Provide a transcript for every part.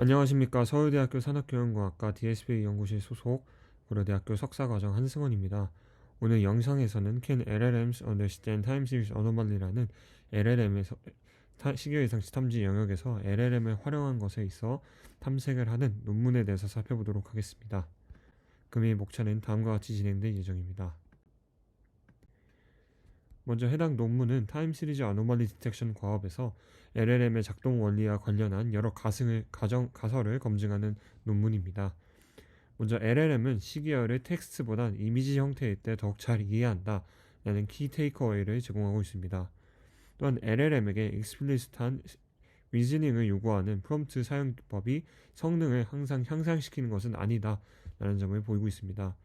안녕하십니까. 서울대학교 산업경영공학과 DSP 연구실 소속 고려대학교 석사과정 한승원입니다. 오늘 영상에서는 Can LLMs Understand Time Series Anomaly라는 LLM에서 시계 예상치 탐지 영역에서 LLM을 활용한 것에 있어 탐색을 하는 논문에 대해서 살펴보도록 하겠습니다. 금일 목차는 다음과 같이 진행될 예정입니다. 먼저 해당 논문은 타임 시리즈 아노말리 디텍션 과업에서 LLM의 작동 원리와 관련한 여러 가설을 검증하는 논문입니다. 먼저 LLM은 시계열의 텍스트보단 이미지 형태일 때 더욱 잘 이해한다 라는 키 테이크어웨이를 제공하고 있습니다. 또한 LLM에게 익스플리시트한 리즈닝을 요구하는 프롬프트 사용 기법이 성능을 항상 향상시키는 것은 아니다 라는 점을 보이고 있습니다.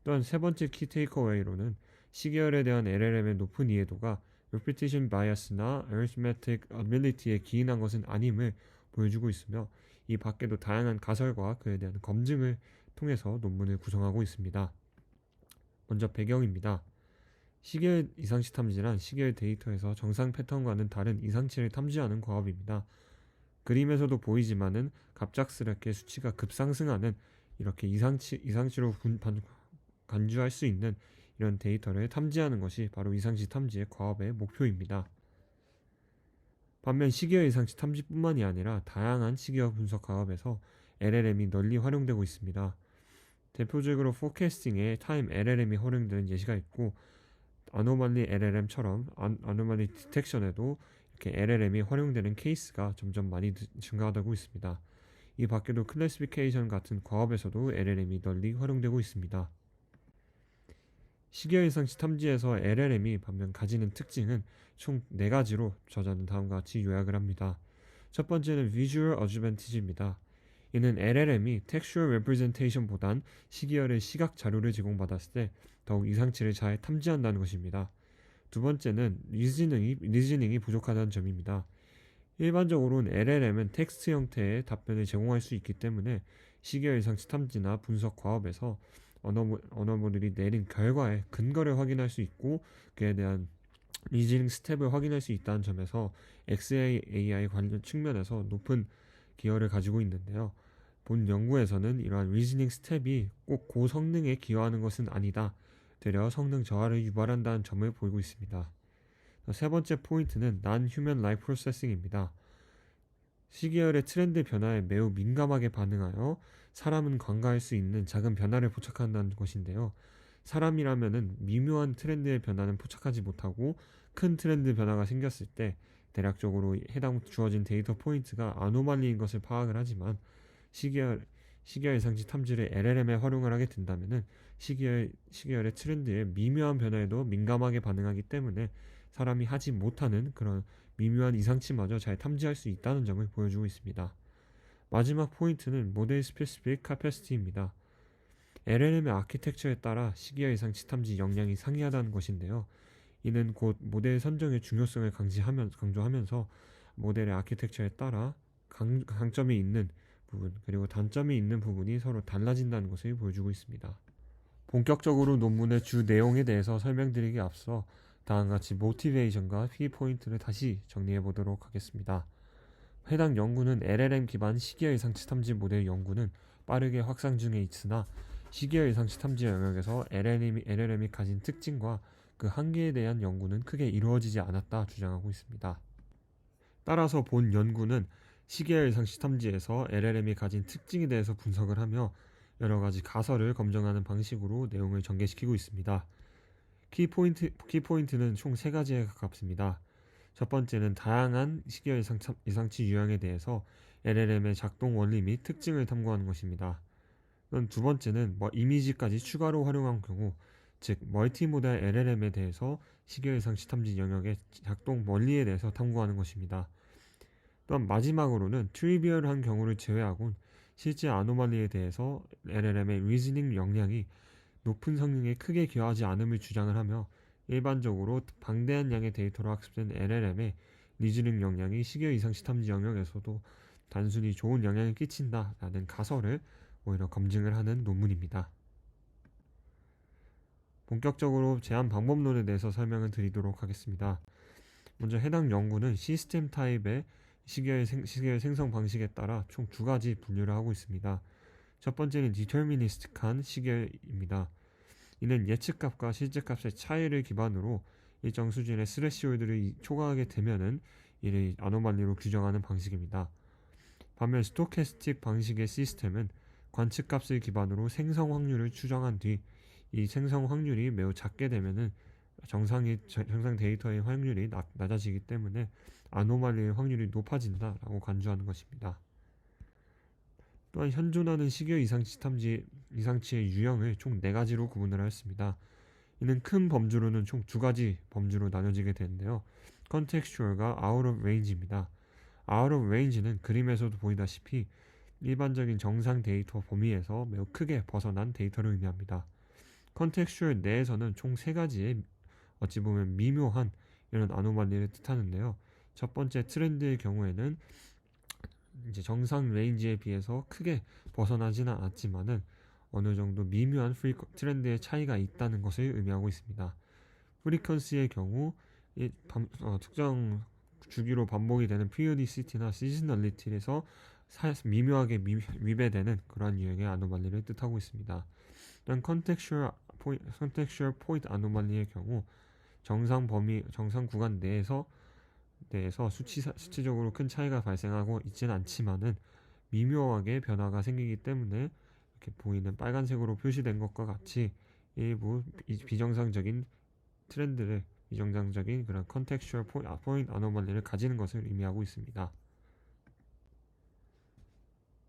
또한 세 번째 키 테이크어웨이로는 시계열에 대한 LLM의 높은 이해도가 repetition bias나 arithmetic ability에 기인한 것은 아님을 보여주고 있으며 이 밖에도 다양한 가설과 그에 대한 검증을 통해서 논문을 구성하고 있습니다. 먼저 배경입니다. 시계열 이상치 탐지란 시계열 데이터에서 정상 패턴과는 다른 이상치를 탐지하는 과업입니다. 그림에서도 보이지만은 갑작스럽게 수치가 급상승하는 이렇게 이상치로 간주할 수 있는 이런 데이터를 탐지하는 것이 바로 이상치 탐지의 과업의 목표입니다. 반면 시계열 이상치 탐지뿐만이 아니라 다양한 시계열 분석 과업에서 LLM이 널리 활용되고 있습니다. 대표적으로 포캐스팅에 타임 LLM이 활용되는 예시가 있고 아노말리 LLM처럼 아노말리 디텍션에도 이렇게 LLM이 활용되는 케이스가 점점 많이 증가하고 있습니다. 이 밖에도 클래시피케이션 같은 과업에서도 LLM이 널리 활용되고 있습니다. 시계열 이상치 탐지에서 LLM이 반면 가지는 특징은 총 4가지로 저자는 다음과 같이 요약을 합니다. 첫 번째는 Visual Advantage입니다. 이는 LLM이 Textual Representation보단 시계열의 시각 자료를 제공받았을 때 더욱 이상치를 잘 탐지한다는 것입니다. 두 번째는 리즈닝이 부족하다는 점입니다. 일반적으로는 LLM은 텍스트 형태의 답변을 제공할 수 있기 때문에 시계열 이상치 탐지나 분석 과업에서 언어모들이 내린 결과의 근거를 확인할 수 있고 그에 대한 리즈닝 스텝을 확인할 수 있다는 점에서 XAI 관련 측면에서 높은 기여를 가지고 있는데요. 본 연구에서는 이러한 리즈닝 스텝이 꼭 고성능에 기여하는 것은 아니다. 되려 성능 저하를 유발한다는 점을 보이고 있습니다. 세 번째 포인트는 Non-Human Like Processing입니다. 시계열의 트렌드 변화에 매우 민감하게 반응하여 사람은 관가할 수 있는 작은 변화를 포착한다는 것인데요. 사람이라면은 미묘한 트렌드의 변화는 포착하지 못하고 큰 트렌드 변화가 생겼을 때 대략적으로 해당 주어진 데이터 포인트가 아노말리인 것을 파악을 하지만 시계열 이상치 탐지를 LLM에 활용을 하게 된다면은 시계열의 트렌드의 미묘한 변화에도 민감하게 반응하기 때문에 사람이 하지 못하는 그런 미묘한 이상치마저 잘 탐지할 수 있다는 점을 보여주고 있습니다. 마지막 포인트는 모델 스페시픽 카패시티입니다. LLM의 아키텍처에 따라 시계열 이상치 탐지 역량이 상이하다는 것인데요. 이는 곧 모델 선정의 중요성을 강조하면서 모델의 아키텍처에 따라 강점이 있는 부분 그리고 단점이 있는 부분이 서로 달라진다는 것을 보여주고 있습니다. 본격적으로 논문의 주 내용에 대해서 설명드리기 앞서 다음같이 모티베이션과 키포인트를 다시 정리해 보도록 하겠습니다. 해당 연구는 LLM 기반 시계열 이상치 탐지 모델 연구는 빠르게 확산 중에 있으나 시계열 이상치 탐지 영역에서 LLM이 가진 특징과 그 한계에 대한 연구는 크게 이루어지지 않았다 주장하고 있습니다. 따라서 본 연구는 시계열 이상치 탐지에서 LLM이 가진 특징에 대해서 분석을 하며 여러 가지 가설을 검증하는 방식으로 내용을 전개시키고 있습니다. 키포인트는 총 3가지에 가깝습니다. 첫 번째는 다양한 시계열 이상치 유형에 대해서 LLM의 작동 원리 및 특징을 탐구하는 것입니다. 두 번째는 이미지까지 추가로 활용한 경우, 즉 멀티모달 LLM에 대해서 시계열 이상치 탐지 영역의 작동 원리에 대해서 탐구하는 것입니다. 또한 마지막으로는 트리비얼한 경우를 제외하곤 실제 아노말리에 대해서 LLM의 리즈닝 역량이 높은 성능에 크게 기여하지 않음을 주장을 하며 일반적으로 방대한 양의 데이터로 학습된 LLM의 리즈닝 역량이 시계열 이상치 탐지 영역에서도 단순히 좋은 영향을 끼친다라는 가설을 오히려 검증을 하는 논문입니다. 본격적으로 제한 방법론에 대해서 설명을 드리도록 하겠습니다. 먼저 해당 연구는 시스템 타입의 시계열 생성 방식에 따라 총 두 가지 분류를 하고 있습니다. 첫 번째는 디터미니스틱한 시계입니다. 이는 예측값과 실제값의 차이를 기반으로 일정 수준의 스레시홀드를 초과하게 되면은 이를 아노말리로 규정하는 방식입니다. 반면 스토캐스틱 방식의 시스템은 관측값을 기반으로 생성 확률을 추정한 뒤 이 생성 확률이 매우 작게 되면은 정상 데이터의 확률이 낮아지기 때문에 아노말리의 확률이 높아진다라고 간주하는 것입니다. 또한 현존하는 시계 이상치의 유형을 총 4가지로 구분을 하였습니다. 이는 큰 범주로는 총 2가지 범주로 나눠지게 되는데요. 컨텍스추얼과 아웃 오브 레인지입니다. 아웃 오브 레인지는 그림에서도 보이다시피 일반적인 정상 데이터 범위에서 매우 크게 벗어난 데이터를 의미합니다. 컨텍스추얼 내에서는 총 3가지의 어찌 보면 미묘한 이런 아노말리를 뜻하는데요. 첫 번째 트렌드의 경우에는 이제 정상 레인지에 비해서 크게 벗어나지는 않았지만은 어느 정도 미묘한 트렌드의 차이가 있다는 것을 의미하고 있습니다. 프리퀀시의 경우 특정 주기로 반복이 되는 피리오디시티나 시즈널리티에서 미묘하게 위배되는 그러한 유형의 아노말리를 뜻하고 있습니다. 또한 컨텍슈얼 포인트 아노말리의 경우 정상 구간 내에서 수치적으로 큰 차이가 발생하고 있지는 않지만은 미묘하게 변화가 생기기 때문에 이렇게 보이는 빨간색으로 표시된 것과 같이 일부 비정상적인 그런 컨텍슈얼 포인트 아노말리를 가지는 것을 의미하고 있습니다.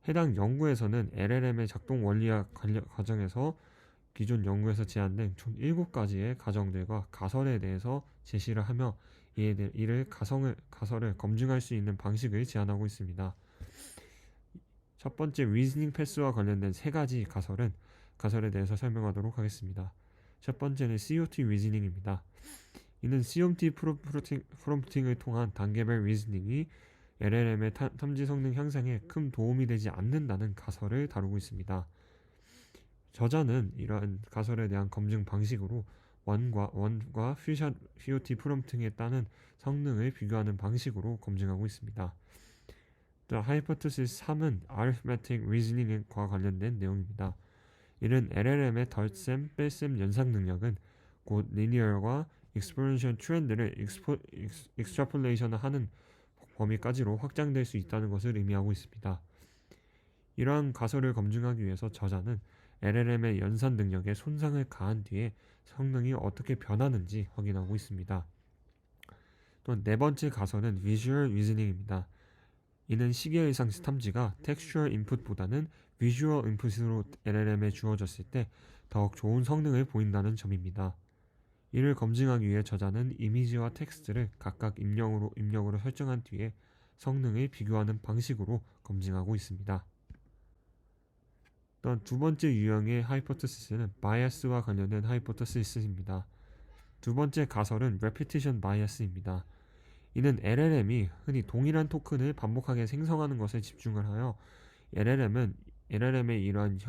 해당 연구에서는 LLM의 작동 원리학 과정에서 기존 연구에서 제안된 총 7가지의 가정들과 가설에 대해서 제시를 하며 가설을 검증할 수 있는 방식을 제안하고 있습니다. 첫 번째 리즈닝 패스와 관련된 3가지 가설에 대해서 설명하도록 하겠습니다. 첫 번째는 COT 리즈닝입니다. 이는 COT 프롬프팅을 통한 단계별 리즈닝이 LLM의 탐지 성능 향상에 큰 도움이 되지 않는다는 가설을 다루고 있습니다. 저자는 이러한 가설에 대한 검증 방식으로 원과 퓨전 COT 프롬프팅에 따른 성능을 비교하는 방식으로 검증하고 있습니다. 또 하이포테시스 3은 Arithmetic Reasoning과 관련된 내용입니다. 이는 LLM의 덜셈, 뺄셈 연상 능력은 곧 리니어와 익스포넨셜 트렌드를 익스트라폴레이션을 하는 범위까지로 확장될 수 있다는 것을 의미하고 있습니다. 이러한 가설을 검증하기 위해서 저자는 LLM의 연산 능력에 손상을 가한 뒤에 성능이 어떻게 변하는지 확인하고 있습니다. 또 4번째 가설은 Visual Reasoning입니다. 이는 시계의상 탐지가 텍스처럴 인풋보다는 비주얼 인풋으로 LLM에 주어졌을 때 더욱 좋은 성능을 보인다는 점입니다. 이를 검증하기 위해 저자는 이미지와 텍스트를 각각 입력으로 설정한 뒤에 성능을 비교하는 방식으로 검증하고 있습니다. 또한 2번째 유형의 하이포테시스는 바이어스와 관련된 하이포테시스입니다. 2번째 가설은 repetition bias입니다. 이는 LLM이 흔히 동일한 토큰을 반복하게 생성하는 것에 집중을 하여 LLM의 이러한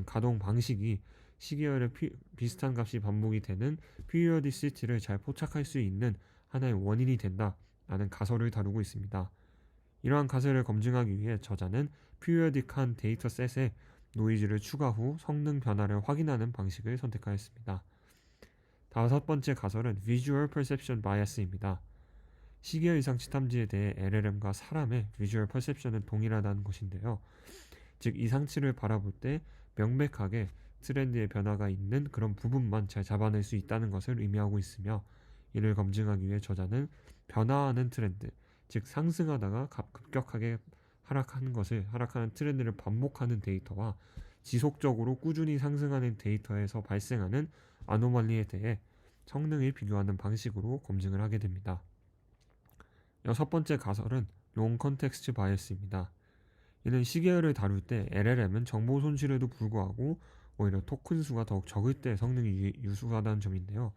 가동 방식이 시계열의 비슷한 값이 반복이 되는 periodicity를 잘 포착할 수 있는 하나의 원인이 된다라는 가설을 다루고 있습니다. 이러한 가설을 검증하기 위해 저자는 periodic한 데이터셋에 노이즈를 추가 후 성능 변화를 확인하는 방식을 선택하였습니다. 5번째 가설은 Visual Perception Bias입니다. 시계 의상치 탐지에 대해 LLM과 사람의 Visual Perception은 동일하다는 것인데요. 즉 이상치를 바라볼 때 명백하게 트렌드의 변화가 있는 그런 부분만 잘 잡아낼 수 있다는 것을 의미하고 있으며 이를 검증하기 위해 저자는 변화하는 트렌드, 즉 상승하다가 급격하게 하락하는 트렌드를 반복하는 데이터와 지속적으로 꾸준히 상승하는 데이터에서 발생하는 아노말리에 대해 성능을 비교하는 방식으로 검증을 하게 됩니다. 6번째 가설은 롱 컨텍스트 바이어스입니다. 이는 시계열을 다룰 때 LLM은 정보 손실에도 불구하고 오히려 토큰 수가 더욱 적을 때 성능이 유수하다는 점인데요.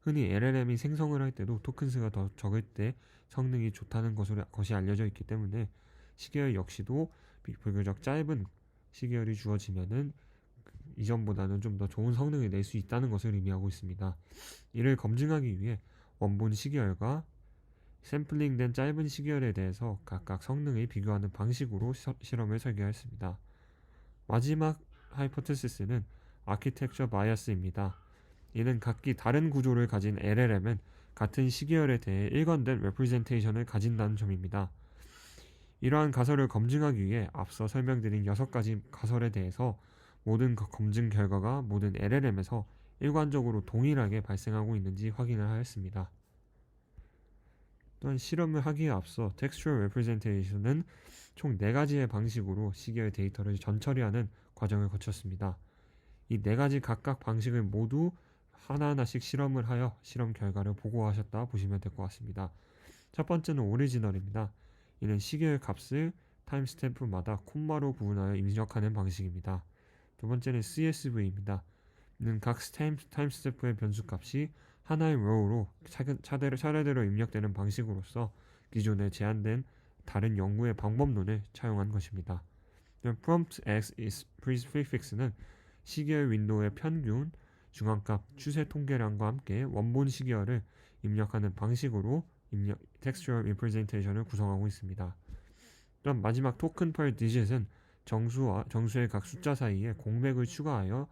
흔히 LLM이 생성을 할 때도 토큰 수가 더 적을 때 성능이 좋다는 것이 알려져 있기 때문에 시계열 역시도 비교적 짧은 시계열이 주어지면은 이전보다는 좀 더 좋은 성능을 낼 수 있다는 것을 의미하고 있습니다. 이를 검증하기 위해 원본 시계열과 샘플링된 짧은 시계열에 대해서 각각 성능을 비교하는 방식으로 실험을 설계했습니다. 마지막 하이포테시스는 아키텍처 바이어스입니다. 이는 각기 다른 구조를 가진 LLM은 같은 시계열에 대해 일관된 레프레젠테이션을 가진다는 점입니다. 이러한 가설을 검증하기 위해 앞서 설명드린 6가지 가설에 대해서 모든 검증 결과가 모든 LLM에서 일관적으로 동일하게 발생하고 있는지 확인을 하였습니다. 또한 실험을 하기에 앞서 텍스처럴 레프레젠테이션은 총 4가지의 방식으로 시계열 데이터를 전처리하는 과정을 거쳤습니다. 이 4가지 각각 방식을 모두 하나하나씩 실험을 하여 실험 결과를 보고하셨다 보시면 될 것 같습니다. 첫 번째는 오리지널입니다. 이는 시계열 값을 타임스탬프마다 콤마로 구분하여 입력하는 방식입니다. 두 번째는 CSV입니다. 이는 각 타임스탬프의 변수값이 하나의 row로 차례대로 입력되는 방식으로서 기존에 제한된 다른 연구의 방법론을 차용한 것입니다. prompt x is prefix는 시계열 윈도우의 평균, 중앙값, 추세 통계량과 함께 원본 시계열을 입력하는 방식으로 textual representation을 구성하고 있습니다. 또한 마지막 토큰 per digit은 정수의 각 숫자 사이에 공백을 추가하여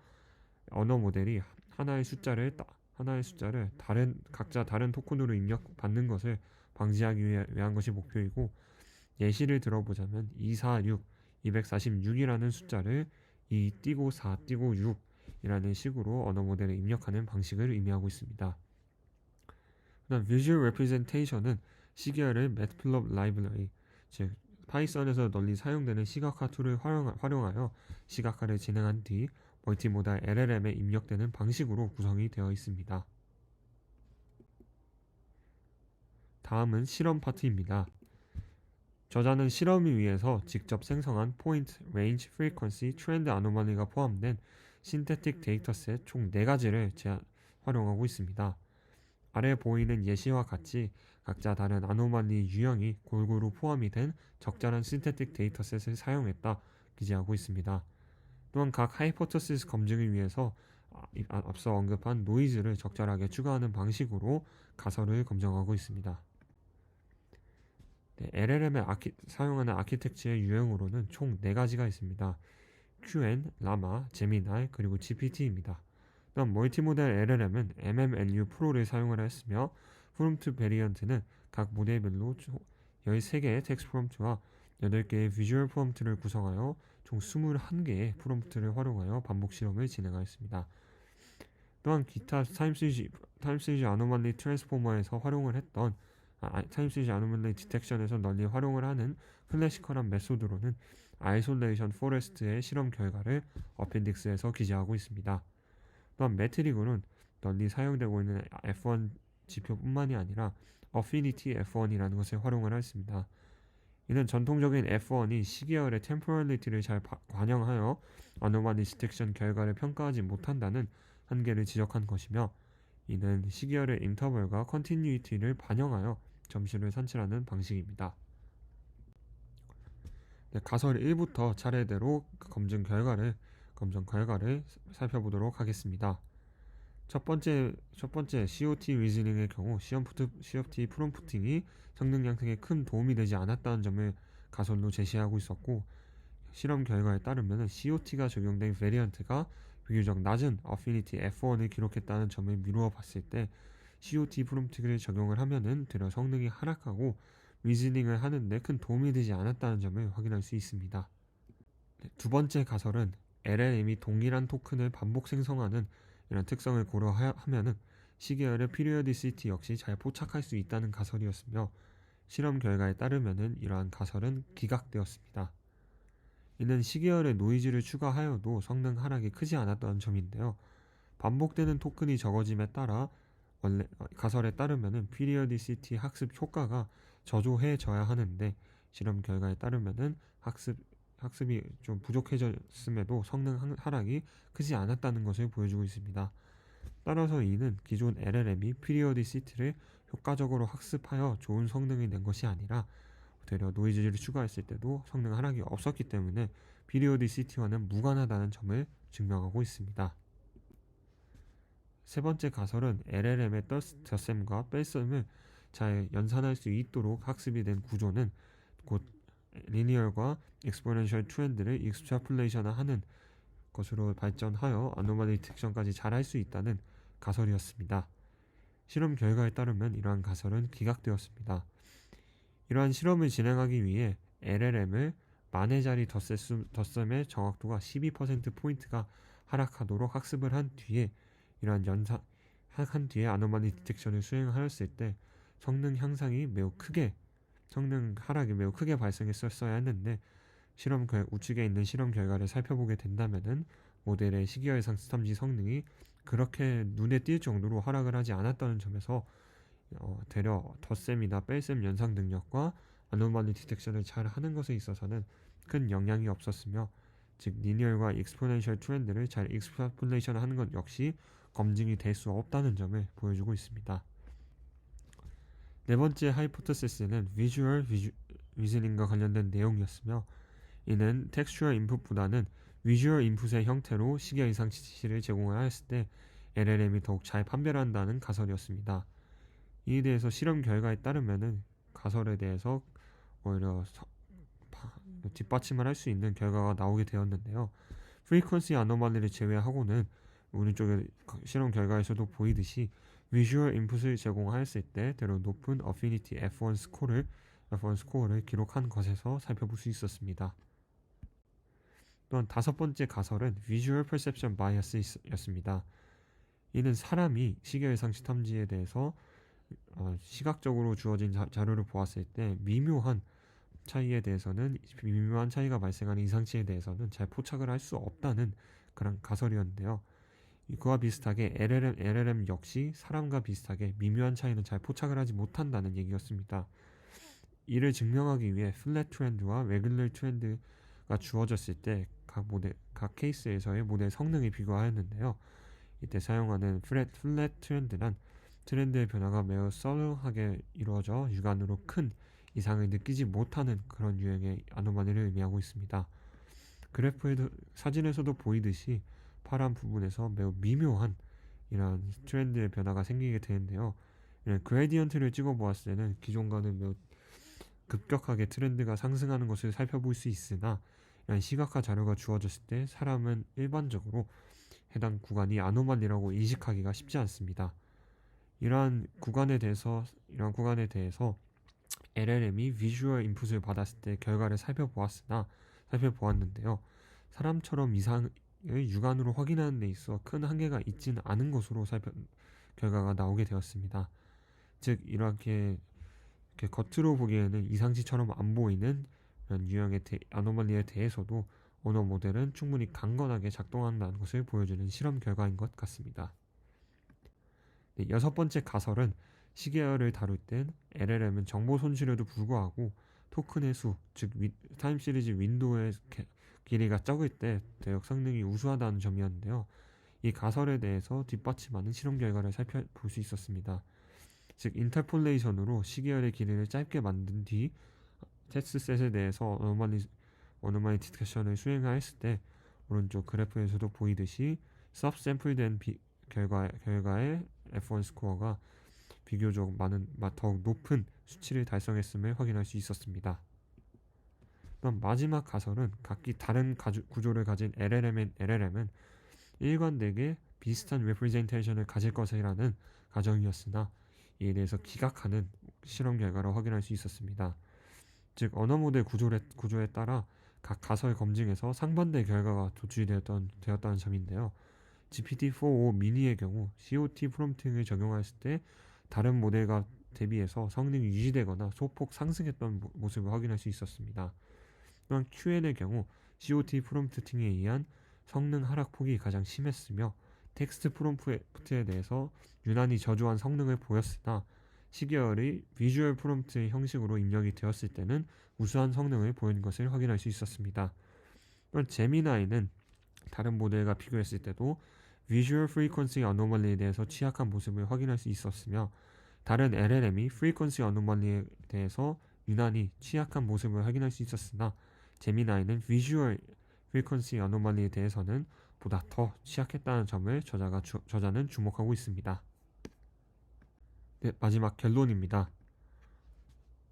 언어 모델이 하나의 숫자를 각자 다른 토큰으로 입력받는 것을 방지하기 위한 것이 목표이고, 예시를 들어보자면 246이라는 숫자를 2 띄고 4 띄고 6이라는 식으로 언어 모델에 입력하는 방식을 의미하고 있습니다. 그다음 Visual Representation은 시계열의 Matplotlib 라이브러리, 즉 파이썬에서 널리 사용되는 시각화 툴을 활용하여 시각화를 진행한 뒤 멀티모달 LLM에 입력되는 방식으로 구성이 되어 있습니다. 다음은 실험 파트입니다. 저자는 실험을 위해서 직접 생성한 포인트, 레인지, 프리퀀시, 트렌드 아노말리가 포함된 신테틱 데이터셋 총 4가지를 활용하고 있습니다. 아래 보이는 예시와 같이 각자 다른 아노말리 유형이 골고루 포함이 된 적절한 신테틱 데이터셋을 사용했다 기재하고 있습니다. 또한 각 하이포테시스 검증을 위해서 앞서 언급한 노이즈를 적절하게 추가하는 방식으로 가설을 검증하고 있습니다. LLM에 사용하는 아키텍처의 유형으로는 총 4가지가 있습니다. QN, 라마, 제미나이, 그리고 GPT입니다. 또한 멀티모델 LLM은 MMLU 프로를 사용을 했으며, 프롬프트 베리언트는 각 모델별로 13개의 텍스트 프롬프트와 8개의 비주얼 프롬프트를 구성하여 총 21개의 프롬프트를 활용하여 반복 실험을 진행하였습니다. 또한 기타 타임시리즈 아노말리 트랜스포머에서 활용을 했던 타임시리즈 아노말리 디텍션에서 널리 활용을 하는 클래시컬한 메소드로는 아이솔레이션 포레스트의 실험 결과를 어펜딕스에서 기재하고 있습니다. 또한 매트릭으로는 널리 사용되고 있는 F1 지표뿐만이 아니라 어피니티 F1이라는 것을 활용을 했습니다. 이는 전통적인 F1이 시계열의 템포럴리티를 잘 반영하여 아노말리 디텍션 결과를 평가하지 못한다는 한계를 지적한 것이며, 이는 시계열의 인터벌과 컨티뉴이티를 반영하여 점수를 산출하는 방식입니다. 가설 1부터 차례대로 검증 결과를 살펴보도록 하겠습니다. 첫 번째 COT 리즈닝의 경우 COT 프롬프팅이 성능 향상에 큰 도움이 되지 않았다는 점을 가설로 제시하고 있었고, 실험 결과에 따르면 COT가 적용된 베리언트가 비교적 낮은 어피니티 F1을 기록했다는 점을 미루어 봤을 때 COT 프롬프팅을 적용을 하면은 되려 성능이 하락하고 리즈닝을 하는데 큰 도움이 되지 않았다는 점을 확인할 수 있습니다. 두 번째 가설은 LLM이 동일한 토큰을 반복 생성하는 이런 특성을 고려하면은 시계열의 피리어디시티 역시 잘 포착할 수 있다는 가설이었으며, 실험 결과에 따르면은 이러한 가설은 기각되었습니다. 이는 시계열의 노이즈를 추가하여도 성능 하락이 크지 않았다는 점인데요. 반복되는 토큰이 적어짐에 따라 원래 가설에 따르면은 피리어디시티 학습 효과가 저조해져야 하는데, 실험 결과에 따르면은 학습이 좀 부족해졌음에도 성능 하락이 크지 않았다는 것을 보여주고 있습니다. 따라서 이는 기존 LLM이 피리어디시티를 효과적으로 학습하여 좋은 성능을 낸 것이 아니라 되려 노이즈를 추가했을 때도 성능 하락이 없었기 때문에 피리어디시티와는 무관하다는 점을 증명하고 있습니다. 세 번째 가설은 LLM의 덧셈과 뺄셈을 잘 연산할 수 있도록 학습이 된 구조는 곧 리니얼과 익스포넨셜 트렌드를 익스트라폴레이션하는 것으로 발전하여 아노말리 디텍션까지 잘 할 수 있다는 가설이었습니다. 실험 결과에 따르면 이러한 가설은 기각되었습니다. 이러한 실험을 진행하기 위해 LLM을 만의 자리 덧셈의 정확도가 12%포인트가 하락하도록 학습을 한 뒤에 아노말리 디텍션을 수행하였을 때 성능 하락이 매우 크게 발생했었어야 했는데 우측에 있는 실험 결과를 살펴보게 된다면은 모델의 시계열상 탐지 성능이 그렇게 눈에 띌 정도로 하락을 하지 않았다는 점에서 되려 덧셈이나 뺄셈 연상 능력과 아노말리 디텍션을 잘 하는 것에 있어서는 큰 영향이 없었으며, 즉 리니얼과 익스포넨셜 트렌드를 잘 익스트라폴레이션 하는 것 역시 검증이 될 수 없다는 점을 보여주고 있습니다. 네 번째 하이포테시스는 비주얼 리즈닝과 관련된 내용이었으며, 이는 텍스처럴 인풋보다는 비주얼 인풋의 형태로 시계 이상 지시를 제공하였을 때 LLM이 더욱 잘 판별한다는 가설이었습니다. 이에 대해서 실험 결과에 따르면은 가설에 대해서 오히려 뒷받침을 할 수 있는 결과가 나오게 되었는데요. 프리퀀시 아노말리를 제외하고는 오른쪽의 실험 결과에서도 보이듯이 비주얼 인풋을 제공하였을 때 때로 높은 어피니티 F1 스코어를 기록한 것에서 살펴볼 수 있었습니다. 또한 다섯 번째 가설은 비주얼 퍼셉션 바이어스였습니다. 이는 사람이 시계의 상시 탐지에 대해서 시각적으로 주어진 자료를 보았을 때 미묘한 차이가 발생하는 이상치에 대해서는 잘 포착을 할 수 없다는 그런 가설이었는데요. 그와 비슷하게 LLM 역시 사람과 비슷하게 미묘한 차이는 잘 포착을 하지 못한다는 얘기였습니다. 이를 증명하기 위해 플랫 트렌드와 레귤러 트렌드가 주어졌을 때 각 케이스에서의 모델 성능을 비교하였는데요. 이때 사용하는 플랫 트렌드란 트렌드의 변화가 매우 서블하게 이루어져 육안으로 큰 이상을 느끼지 못하는 그런 유형의 아노말리를 의미하고 있습니다. 사진에서도 보이듯이 파란 부분에서 매우 미묘한 이런 트렌드의 변화가 생기게 되는데요. 그레디언트를 찍어보았을 때는 기존과는 매우 급격하게 트렌드가 상승하는 것을 살펴볼 수 있으나, 이런 시각화 자료가 주어졌을 때 사람은 일반적으로 해당 구간이 아노말리라고 인식하기가 쉽지 않습니다. 이러한 구간에 대해서 LLM이 비주얼 인풋을 받았을 때 결과를 살펴보았는데요. 사람처럼 이상을 육안으로 확인하는 데 있어 큰 한계가 있지는 않은 것으로 결과가 나오게 되었습니다. 즉 이렇게 겉으로 보기에는 이상치처럼 안 보이는 이런 유형의 아노말리에 대해서도 언어 모델은 충분히 강건하게 작동한다는 것을 보여주는 실험 결과인 것 같습니다. 네, 여섯 번째 가설은 시계열을 다룰 땐 LLM은 정보 손실에도 불구하고 토큰의 수, 즉 타임 시리즈 윈도우의 길이가 적을 때 대역 성능이 우수하다는 점이었는데요. 이 가설에 대해서 뒷받침하는 실험 결과를 살펴볼 수 있었습니다. 즉 인터폴레이션으로 시계열의 길이를 짧게 만든 뒤 테스트셋에 대해서 어노말리 디텍션을 수행하였을 때 오른쪽 그래프에서도 보이듯이 서브샘플된 결과의 F1 스코어가 비교적 더욱 높은 수치를 달성했음을 확인할 수 있었습니다. 그럼 마지막 가설은 각기 다른 구조를 가진 LLM은 일관되게 비슷한 레프레젠테이션을 가질 것이라는 가정이었으나, 이에 대해서 기각하는 실험 결과를 확인할 수 있었습니다. 즉 언어 모델 구조에 따라 각 가설 검증에서 상반된 결과가 도출되었다는 점인데요. GPT-4o 미니의 경우 COT 프롬프팅을 적용했을 때 다른 모델과 대비해서 성능이 유지되거나 소폭 상승했던 모습을 확인할 수 있었습니다. 또한 QN의 경우 COT 프롬프팅에 의한 성능 하락폭이 가장 심했으며 텍스트 프롬프트에 대해서 유난히 저조한 성능을 보였으나 시계열이 비주얼 프롬프트의 형식으로 입력이 되었을 때는 우수한 성능을 보인 것을 확인할 수 있었습니다. 또한 제미나이는 다른 모델과 비교했을 때도 비주얼 프리퀀시 어노멀리에 대해서 취약한 모습을 확인할 수 있었으며, 다른 LLM이 프리퀀시 어노멀리에 대해서 유난히 취약한 모습을 확인할 수 있었으나 제미나이는 비주얼 프리퀀시 어노멀리에 대해서는 보다 더 취약했다는 점을 저자는 주목하고 있습니다. 네, 마지막 결론입니다.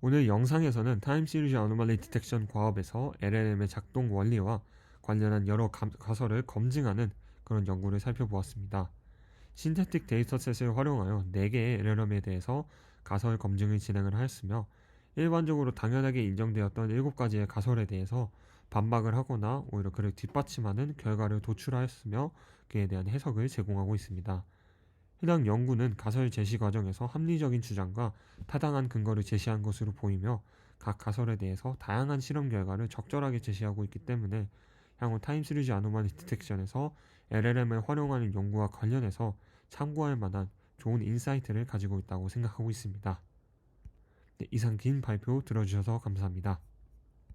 오늘 영상에서는 타임 시리즈 어노멀리 디텍션 과업에서 LLM의 작동 원리와 관련한 여러 가설을 검증하는 그런 연구를 살펴보았습니다. 신테틱 데이터셋을 활용하여 4개의 LLM에 대해서 가설 검증을 진행을 하였으며 일반적으로 당연하게 인정되었던 7가지의 가설에 대해서 반박을 하거나 오히려 그를 뒷받침하는 결과를 도출하였으며 그에 대한 해석을 제공하고 있습니다. 해당 연구는 가설 제시 과정에서 합리적인 주장과 타당한 근거를 제시한 것으로 보이며 각 가설에 대해서 다양한 실험 결과를 적절하게 제시하고 있기 때문에 향후 타임 시리즈 아노말리 디텍션에서 LLM을 활용하는 연구와 관련해서 참고할 만한 좋은 인사이트를 가지고 있다고 생각하고 있습니다. 네, 이상 긴 발표 들어주셔서 감사합니다.